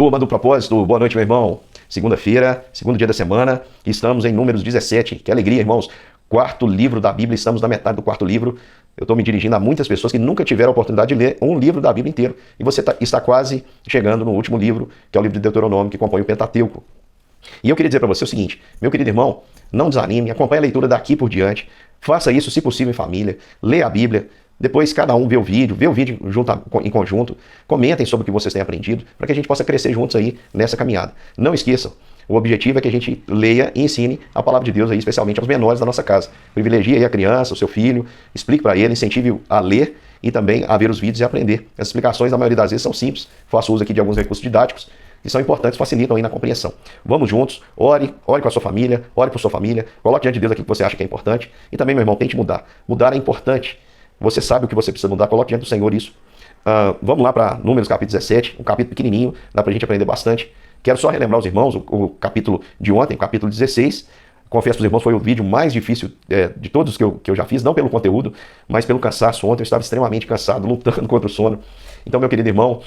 Turma do Propósito, boa noite, meu irmão. Segunda-feira, segundo dia da semana, estamos em Números 17. Que alegria, irmãos. Quarto livro da Bíblia, estamos na metade do quarto livro. Eu estou me dirigindo a muitas pessoas que nunca tiveram a oportunidade de ler um livro da Bíblia inteiro. E você está quase chegando no último livro, que é o livro de Deuteronômio, que compõe o Pentateuco. E eu queria dizer para você o seguinte, meu querido irmão, não desanime, acompanhe a leitura daqui por diante. Faça isso, se possível, em família. Leia a Bíblia. Depois cada um vê o vídeo em conjunto, comentem sobre o que vocês têm aprendido, para que a gente possa crescer juntos aí nessa caminhada. Não esqueçam, o objetivo é que a gente leia e ensine a palavra de Deus aí, especialmente aos menores da nossa casa. Privilegie aí a criança, o seu filho, explique para ele, incentive a ler e também a ver os vídeos e aprender. As explicações, na maioria das vezes, são simples. Faço uso aqui de alguns recursos didáticos que são importantes, facilitam aí na compreensão. Vamos juntos, ore com a sua família, ore por sua família, coloque diante de Deus aquilo que você acha que é importante e também, meu irmão, tente mudar. Mudar é importante. Você sabe o que você precisa mudar, coloque diante do Senhor isso. Vamos lá para Números capítulo 17, um capítulo pequenininho, dá para a gente aprender bastante. Quero só relembrar os irmãos o capítulo de ontem, o capítulo 16. Confesso para os irmãos, foi o vídeo mais difícil de todos que eu já fiz, não pelo conteúdo, mas pelo cansaço. Ontem eu estava extremamente cansado, lutando contra o sono. Então, meu querido irmão,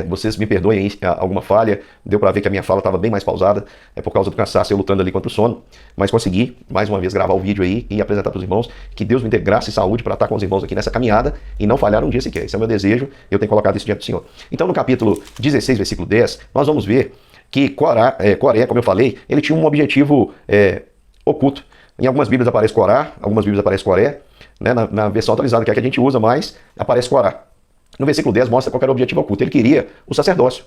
vocês me perdoem aí alguma falha, deu para ver que a minha fala estava bem mais pausada, por causa do cansaço, eu lutando ali contra o sono, mas consegui, mais uma vez, gravar o vídeo aí e apresentar para os irmãos, que Deus me dê graça e saúde para estar com os irmãos aqui nessa caminhada e não falhar um dia sequer. Esse é o meu desejo, eu tenho colocado isso diante do Senhor. Então, no capítulo 16, versículo 10, nós vamos ver que Coré, como eu falei, ele tinha um objetivo oculto. Em algumas Bíblias aparece Corá, algumas Bíblias aparece Coré, né? Na versão atualizada, que é a que a gente usa mais, aparece Corá. No versículo 10 mostra qual era o objetivo oculto. Ele queria o sacerdócio.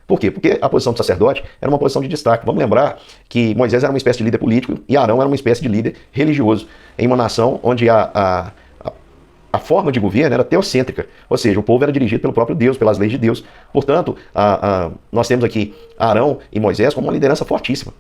Por quê? Porque a posição do sacerdote era uma posição de destaque. Vamos lembrar que Moisés era uma espécie de líder político e Arão era uma espécie de líder religioso. Em uma nação onde a forma de governo era teocêntrica. Ou seja, o povo era dirigido pelo próprio Deus, pelas leis de Deus. Portanto, nós temos aqui Arão e Moisés como uma liderança fortíssima.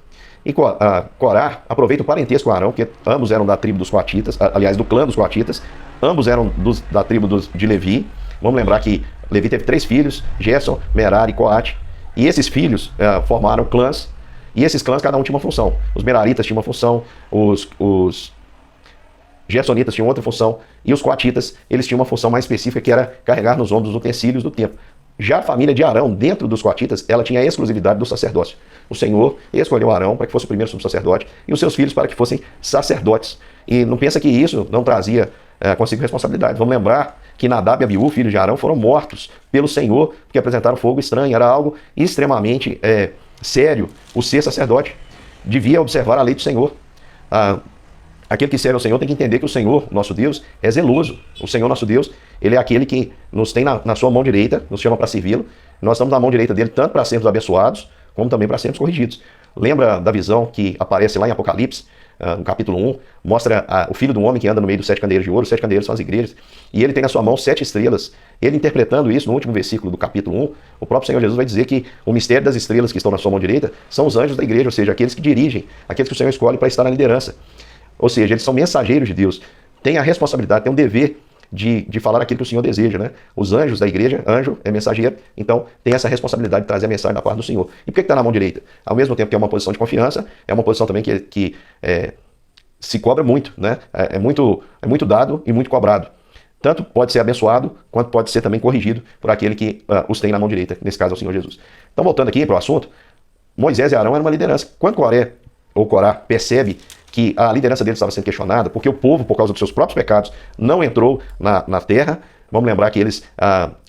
E Corá aproveita o parentesco com Arão, porque ambos eram da tribo dos coatitas, aliás, do clã dos coatitas. Ambos eram da tribo de Levi. Vamos lembrar que Levi teve 3 filhos, Gerson, Merari e Coate. E esses filhos formaram clãs, e esses clãs cada um tinha uma função. Os Meraritas tinham uma função, os Gersonitas tinham outra função, e os Coatitas, eles tinham uma função mais específica, que era carregar nos ombros os utensílios do templo. Já a família de Arão, dentro dos Coatitas, ela tinha a exclusividade do sacerdócio. O Senhor escolheu Arão para que fosse o primeiro sumo sacerdote, e os seus filhos para que fossem sacerdotes. E não pensa que isso não trazia consigo responsabilidade. Vamos lembrar que Nadab e Abiú, filhos de Arão, foram mortos pelo Senhor, porque apresentaram fogo estranho. Era algo extremamente sério. O ser sacerdote devia observar a lei do Senhor. Aquele que serve ao Senhor tem que entender que o Senhor, nosso Deus, é zeloso. O Senhor, nosso Deus, ele é aquele que nos tem na sua mão direita, nos chama para servi-lo. Nós estamos na mão direita dele, tanto para sermos abençoados, como também para sermos corrigidos. Lembra da visão que aparece lá em Apocalipse, no capítulo 1, mostra o filho do homem que anda no meio dos 7 candeeiros de ouro. Os 7 candeeiros são as igrejas, e ele tem na sua mão 7 estrelas. Ele interpretando isso no último versículo do capítulo 1, o próprio Senhor Jesus vai dizer que o mistério das estrelas que estão na sua mão direita são os anjos da igreja, ou seja, aqueles que dirigem, aqueles que o Senhor escolhe para estar na liderança. Ou seja, eles são mensageiros de Deus, têm a responsabilidade, têm um dever de falar aquilo que o Senhor deseja, né? Os anjos da igreja, anjo é mensageiro, então tem essa responsabilidade de trazer a mensagem da parte do Senhor. E por que está na mão direita? Ao mesmo tempo que é uma posição de confiança, é uma posição também que se cobra muito, né? É muito dado e muito cobrado. Tanto pode ser abençoado, quanto pode ser também corrigido por aquele que os tem na mão direita, nesse caso é o Senhor Jesus. Então, voltando aqui para o assunto, Moisés e Arão eram uma liderança. Quando Corá percebe que a liderança deles estava sendo questionada, porque o povo, por causa dos seus próprios pecados, não entrou na terra. Vamos lembrar que eles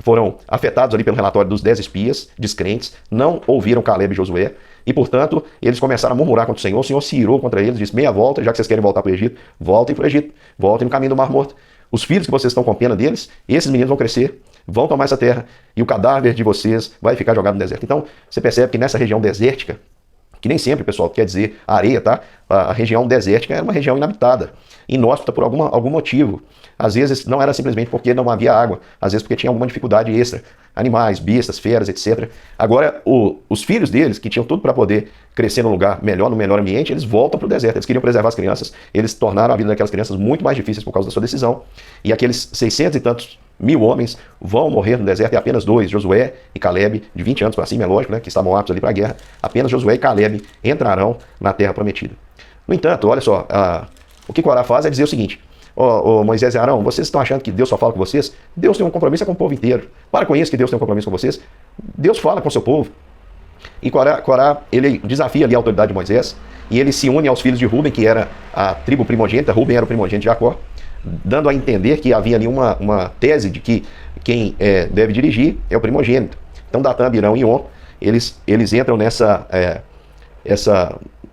foram afetados ali pelo relatório dos 10 espias descrentes, não ouviram Caleb e Josué, e portanto eles começaram a murmurar contra o Senhor se irou contra eles, disse: meia volta, já que vocês querem voltar para o Egito, voltem para o Egito, voltem no caminho do Mar Morto. Os filhos que vocês estão com pena deles, esses meninos vão crescer, vão tomar essa terra, e o cadáver de vocês vai ficar jogado no deserto. Então você percebe que nessa região desértica, que nem sempre, pessoal, quer dizer areia, tá? A região desértica era uma região inabitada, inóspita por algum motivo. Às vezes não era simplesmente porque não havia água, às vezes porque tinha alguma dificuldade extra. Animais, bestas, feras, etc. Agora, os filhos deles, que tinham tudo para poder crescer num lugar melhor, no melhor ambiente, eles voltam para o deserto. Eles queriam preservar as crianças, eles tornaram a vida daquelas crianças muito mais difíceis por causa da sua decisão. E aqueles 600 e tantos mil homens vão morrer no deserto, e apenas 2, Josué e Caleb, de 20 anos para cima, é lógico, né, que estavam aptos ali para a guerra, apenas Josué e Caleb entrarão na terra prometida. No entanto, olha só, o que Corá faz é dizer o seguinte: Moisés e Arão, vocês estão achando que Deus só fala com vocês? Deus tem um compromisso com o povo inteiro. Para com isso, que Deus tem um compromisso com vocês. Deus fala com o seu povo. E Corá, ele desafia ali a autoridade de Moisés, e ele se une aos filhos de Ruben, que era a tribo primogênita. Ruben era o primogênito de Jacó, dando a entender que havia ali uma tese de que quem deve dirigir é o primogênito. Então Datã, Abirão e On, eles entram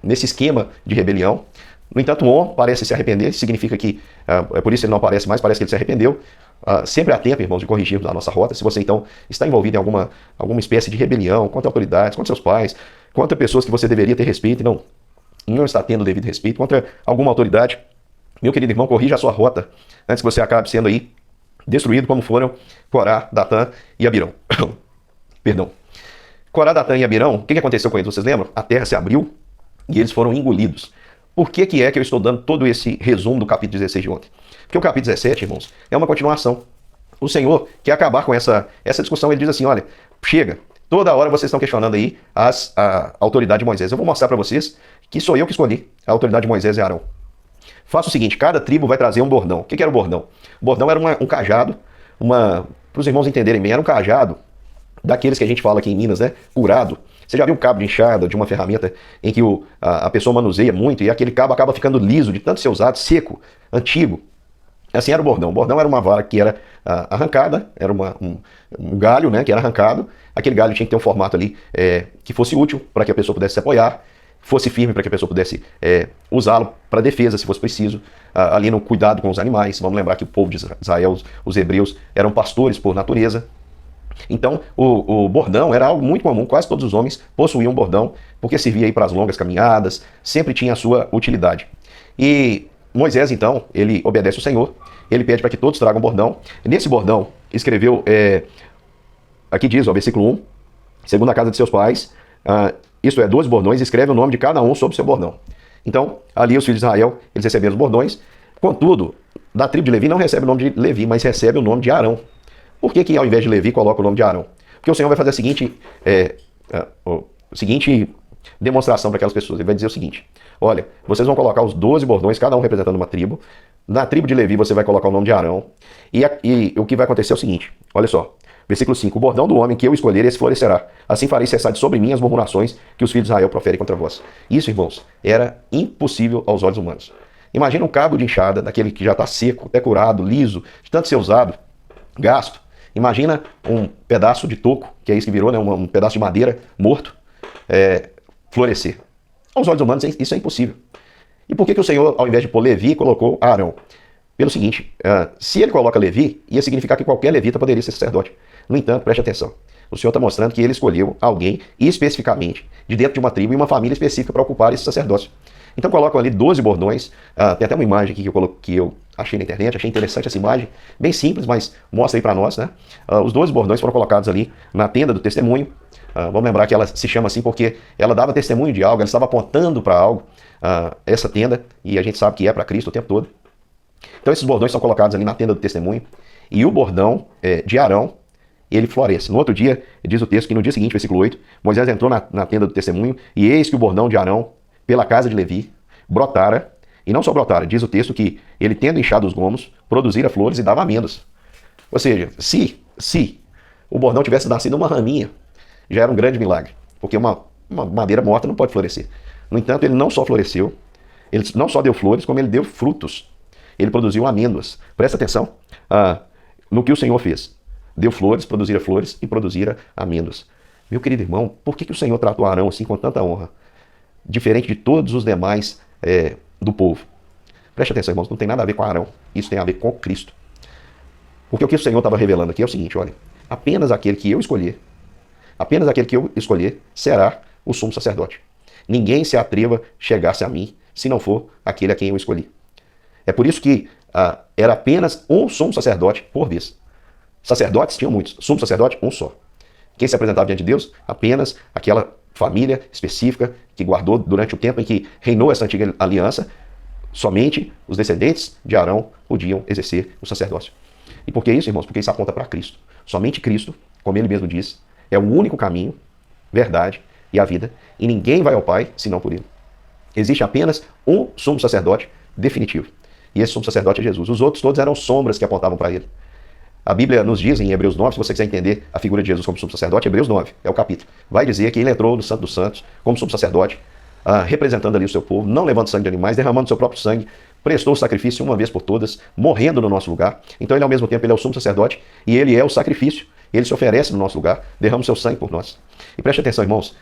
nesse esquema de rebelião. No entanto, On parece se arrepender, significa que, é por isso ele não aparece mais, parece que ele se arrependeu. Sempre há tempo, irmãos, de corrigirmos a nossa rota. Se você, então, está envolvido em alguma espécie de rebelião contra autoridades, contra seus pais, contra pessoas que você deveria ter respeito e não está tendo devido respeito, contra alguma autoridade, meu querido irmão, corrija a sua rota antes que você acabe sendo aí destruído, como foram Corá, Datã e Abirão. Perdão. Corá, Datã e Abirão, o que aconteceu com eles? Vocês lembram? A terra se abriu e eles foram engolidos. Por que eu estou dando todo esse resumo do capítulo 16 de ontem? Porque o capítulo 17, irmãos, é uma continuação. O Senhor quer acabar com essa discussão. Ele diz assim, olha, chega, toda hora vocês estão questionando aí a autoridade de Moisés. Eu vou mostrar para vocês que sou eu que escolhi a autoridade de Moisés e Arão. Faça o seguinte, cada tribo vai trazer um bordão. O que era o bordão? O bordão era um cajado, para os irmãos entenderem bem, era um cajado daqueles que a gente fala aqui em Minas, né? Curado. Você já viu um cabo de enxada de uma ferramenta em que a pessoa manuseia muito e aquele cabo acaba ficando liso de tanto ser usado, seco, antigo. Assim era o bordão. O bordão era uma vara que era arrancada, era um galho, né, que era arrancado. Aquele galho tinha que ter um formato ali que fosse útil para que a pessoa pudesse se apoiar, fosse firme para que a pessoa pudesse usá-lo para defesa, se fosse preciso, ali no cuidado com os animais. Vamos lembrar que o povo de Israel, os hebreus, eram pastores por natureza. Então, o bordão era algo muito comum, quase todos os homens possuíam um bordão, porque servia aí para as longas caminhadas, sempre tinha a sua utilidade. E Moisés, então, ele obedece ao Senhor, ele pede para que todos tragam bordão. Nesse bordão, escreveu, aqui diz, ó, versículo 1, segundo a casa de seus pais, isto é, 12 bordões, escreve o nome de cada um sobre o seu bordão. Então, ali os filhos de Israel, eles receberam os bordões. Contudo, da tribo de Levi não recebe o nome de Levi, mas recebe o nome de Arão. Por que ao invés de Levi coloca o nome de Arão? Porque o Senhor vai fazer a seguinte demonstração para aquelas pessoas. Ele vai dizer o seguinte, olha, vocês vão colocar os 12 bordões, cada um representando uma tribo. Na tribo de Levi você vai colocar o nome de Arão. E o que vai acontecer é o seguinte, olha só, versículo 5, o bordão do homem que eu escolher, esse florescerá. Assim farei cessar de sobre mim as murmurações que os filhos de Israel proferem contra vós. Isso, irmãos, era impossível aos olhos humanos. Imagina um cabo de enxada, daquele que já está seco, até curado, liso, de tanto ser usado, gasto. Imagina um pedaço de toco, que é isso que virou, né? Um pedaço de madeira morto, florescer. Aos olhos humanos isso é impossível. E por que o Senhor, ao invés de pôr Levi, colocou Arão? Pelo seguinte, se ele coloca Levi, ia significar que qualquer levita poderia ser sacerdote. No entanto, preste atenção, o Senhor está mostrando que ele escolheu alguém especificamente de dentro de uma tribo e uma família específica para ocupar esse sacerdócio. Então colocam ali 12 bordões, tem até uma imagem aqui que eu achei na internet, achei interessante essa imagem, bem simples, mas mostra aí para nós, né? Os 12 bordões foram colocados ali na tenda do testemunho. Vamos lembrar que ela se chama assim porque ela dava testemunho de algo, ela estava apontando para algo, essa tenda, e a gente sabe que é para Cristo o tempo todo. Então esses bordões são colocados ali na tenda do testemunho, e o bordão de Arão, ele floresce. No outro dia, diz o texto que no dia seguinte, versículo 8, Moisés entrou na tenda do testemunho, e eis que o bordão de Arão, pela casa de Levi, brotara, e não só brotara, diz o texto que ele, tendo inchado os gomos, produzira flores e dava amêndoas. Ou seja, se o bordão tivesse nascido uma raminha, já era um grande milagre, porque uma madeira morta não pode florescer. No entanto, ele não só floresceu, ele não só deu flores, como ele deu frutos. Ele produziu amêndoas. Presta atenção no que o Senhor fez. Deu flores e produzira amêndoas. Meu querido irmão, por que o Senhor tratou Arão assim com tanta honra? Diferente de todos os demais do povo. Preste atenção, irmãos, não tem nada a ver com Arão, isso tem a ver com Cristo. Porque o que o Senhor estava revelando aqui é o seguinte, olha, apenas aquele que eu escolher será o sumo sacerdote. Ninguém se atreva a chegar-se a mim, se não for aquele a quem eu escolhi. É por isso que era apenas um sumo sacerdote por vez. Sacerdotes tinham muitos, sumo sacerdote, um só. Quem se apresentava diante de Deus? Apenas aquela família específica que guardou durante o tempo em que reinou essa antiga aliança. Somente os descendentes de Arão podiam exercer o sacerdócio. E por que isso, irmãos? Porque isso aponta para Cristo. Somente Cristo, como ele mesmo diz, é o único caminho, verdade e a vida, e ninguém vai ao Pai senão por ele. Existe apenas um sumo sacerdote definitivo. E esse sumo sacerdote é Jesus. Os outros todos eram sombras que apontavam para ele. A Bíblia nos diz em Hebreus 9, se você quiser entender a figura de Jesus como sumo sacerdote, Hebreus 9 é o capítulo. Vai dizer que ele entrou no Santo dos Santos como sumo sacerdote, representando ali o seu povo, não levando sangue de animais, derramando seu próprio sangue, prestou o sacrifício uma vez por todas, morrendo no nosso lugar. Então ele ao mesmo tempo ele é o sumo sacerdote e ele é o sacrifício. Ele se oferece no nosso lugar, derrama o seu sangue por nós. E preste atenção, irmãos,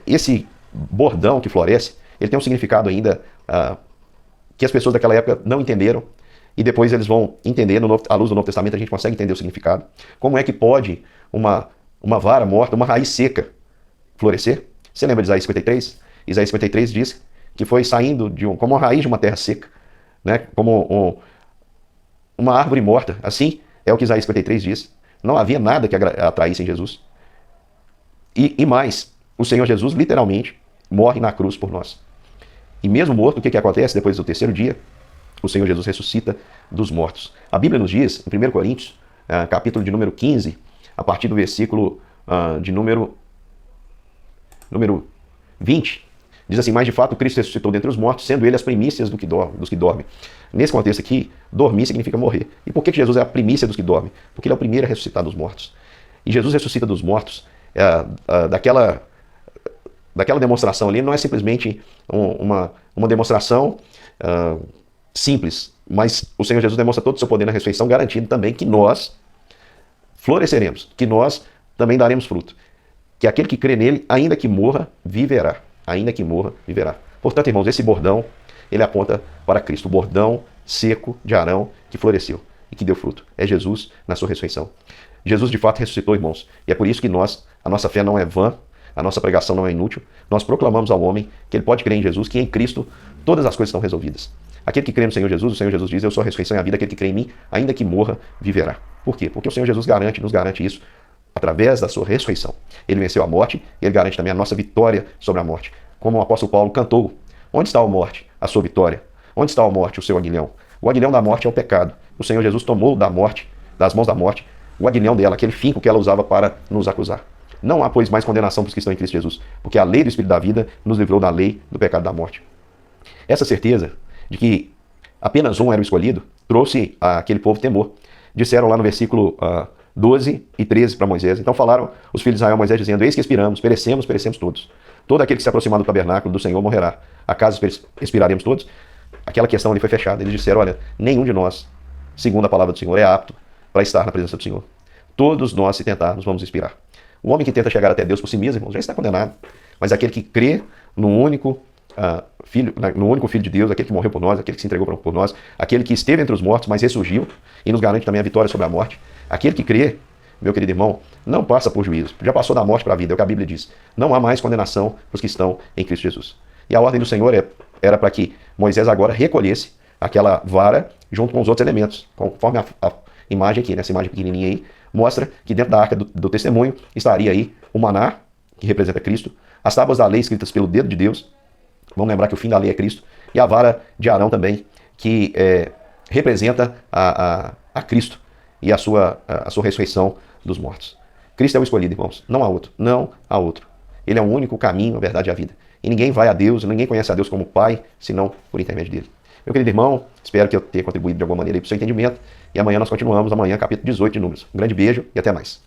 esse bordão que floresce, ele tem um significado ainda que as pessoas daquela época não entenderam, e depois eles vão entender, à luz do Novo Testamento a gente consegue entender o significado. Como é que pode uma vara morta, uma raiz seca, florescer? Você lembra de Isaías 53? Isaías 53 diz que foi saindo como uma raiz de uma terra seca, né? Como uma árvore morta. Assim é o que Isaías 53 diz. Não havia nada que atraísse em Jesus. E mais, o Senhor Jesus literalmente morre na cruz por nós. E mesmo morto, o que acontece depois do terceiro dia? O Senhor Jesus ressuscita dos mortos. A Bíblia nos diz, em 1 Coríntios, capítulo de número 15, a partir do versículo de número 20, diz assim: mas de fato Cristo ressuscitou dentre os mortos, sendo ele as primícias dos que dormem. Nesse contexto aqui, dormir significa morrer. E por que Jesus é a primícia dos que dormem? Porque ele é o primeiro a ressuscitar dos mortos. E Jesus ressuscita dos mortos, daquela demonstração ali, não é simplesmente uma demonstração simples, mas o Senhor Jesus demonstra todo o seu poder na ressurreição, garantindo também que nós floresceremos, que nós também daremos fruto. Que aquele que crê nele, ainda que morra, viverá. Ainda que morra, viverá. Portanto, irmãos, esse bordão, ele aponta para Cristo. O bordão seco de Arão que floresceu e que deu fruto. É Jesus na sua ressurreição. Jesus, de fato, ressuscitou, irmãos. E é por isso que a nossa fé não é vã, a nossa pregação não é inútil. Nós proclamamos ao homem que ele pode crer em Jesus, que em Cristo todas as coisas estão resolvidas. Aquele que crê no Senhor Jesus, o Senhor Jesus diz: eu sou a ressurreição e a vida, aquele que crê em mim, ainda que morra, viverá. Por quê? Porque o Senhor Jesus nos garante isso através da sua ressurreição. Ele venceu a morte e ele garante também a nossa vitória sobre a morte. Como o apóstolo Paulo cantou: onde está a morte, a sua vitória? Onde está a morte, o seu aguilhão? O aguilhão da morte é o pecado. O Senhor Jesus tomou das mãos da morte, o aguilhão dela, aquele finco que ela usava para nos acusar. Não há, pois, mais condenação para os que estão em Cristo Jesus, porque a lei do Espírito da vida nos livrou da lei do pecado da morte. Essa certeza de que apenas um era o escolhido trouxe àquele povo temor. Disseram lá no versículo 12 e 13 para Moisés. Então falaram os filhos de Israel a Moisés, dizendo: eis que expiramos, perecemos todos. Todo aquele que se aproximar do tabernáculo do Senhor morrerá. Acaso expiraremos todos? Aquela questão ali foi fechada. Eles disseram: olha, nenhum de nós, segundo a palavra do Senhor, é apto para estar na presença do Senhor. Todos nós, se tentarmos, vamos expirar. O homem que tenta chegar até Deus por si mesmo, irmãos, já está condenado. Mas aquele que crê no único Filho de Deus, aquele que morreu por nós, aquele que se entregou por nós, aquele que esteve entre os mortos, mas ressurgiu e nos garante também a vitória sobre a morte, aquele que crê, meu querido irmão, não passa por juízo. Já passou da morte para a vida, é o que a Bíblia diz. Não há mais condenação para os que estão em Cristo Jesus. E a ordem do Senhor era para que Moisés agora recolhesse aquela vara junto com os outros elementos, conforme a imagem aqui, nessa imagem pequenininha aí, mostra que dentro da arca do testemunho estaria aí o maná, que representa Cristo, as tábuas da lei escritas pelo dedo de Deus. Vamos lembrar que o fim da lei é Cristo. E a vara de Arão também, que representa a Cristo e a sua ressurreição dos mortos. Cristo é o escolhido, irmãos. Não há outro. Não há outro. Ele é o único caminho, a verdade e a vida. E ninguém vai a Deus, ninguém conhece a Deus como Pai, senão por intermédio dele. Meu querido irmão, espero que eu tenha contribuído de alguma maneira para o seu entendimento. E amanhã nós continuamos, capítulo 18 de Números. Um grande beijo e até mais.